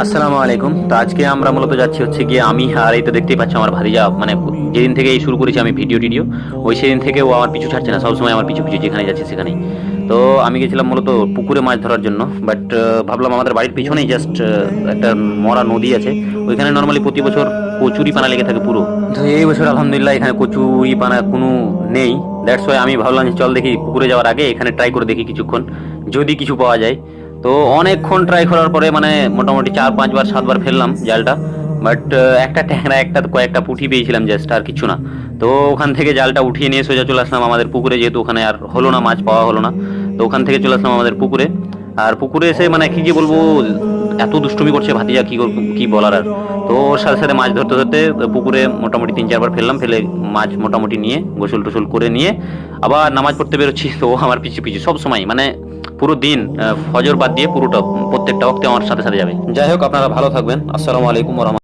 আসসালামু আলাইকুম। তো আজকে আমরা মূলত যাচ্ছি হচ্ছে গিয়ে আমি আর এই তো দেখতেই পাচ্ছ আমার ভাতিজা, মানে যেদিন থেকে এই শুরু করেছি আমি ভিডিও ওই সেদিন থেকে ও আমার পিছু ছাড়ছে না, সবসময় আমার পিছু পিছু যেখানে যাচ্ছে সেখানেই। তো আমি গেছিলাম মূলত পুকুরে মাছ ধরার জন্য, বাট ভাবলাম আমাদের বাড়ির পিছনেই জাস্ট একটা মরা নদী আছে, ওইখানে নর্মালি প্রতি বছর কচুরি পানা লেগে থাকে পুরো। তো এই বছর আলহামদুলিল্লাহ এখানে কচুরি পানা কোনো নেই। দ্যাটস ওয়াই আমি ভাবলাম যে চল দেখি পুকুরে যাওয়ার আগে এখানে ট্রাই করে দেখি কিছুক্ষণ, যদি কিছু পাওয়া যায়। তো অনেকক্ষণ ট্রাই করার পরে মানে মোটামুটি 4-5 বার 7 বার ফেললাম জালটা, বাট একটা ট্যাংরা একটা কয়েকটা পুঁটি পেয়েছিলাম জাস্ট, আর কিছু না। তো ওখান থেকে জালটা উঠিয়ে নিয়ে সোজা চলে আসলাম আমাদের পুকুরে, যেহেতু ওখানে আর হলো না, মাছ পাওয়া হলো না। তো ওখান থেকে চলে আসলাম আমাদের পুকুরে। আর পুকুরে এসে মানে কি বলবো, এত দুষ্টুমি করছে ভাতিজা, কি বলার আর। তো ওর সাথে সাথে মাছ ধরতে ধরতে পুকুরে মোটামুটি 3-4 বার ফেললাম, ফেলে মাছ মোটামুটি নিয়ে গোসল টোসল করে নিয়ে আবার নামাজ পড়তে বেরোচ্ছি। তো ও আমার পিছু পিছু সব সময়, মানে পুরো দিন ফজর বাদ দিয়ে পুরোটা প্রত্যেকটা ওয়াক্তে আমার সাথে সাথে যাবে। যাই হোক, আপনারা ভালো থাকবেন। আসসালামু আলাইকুম ওয়া রাহমাতুল্লাহ।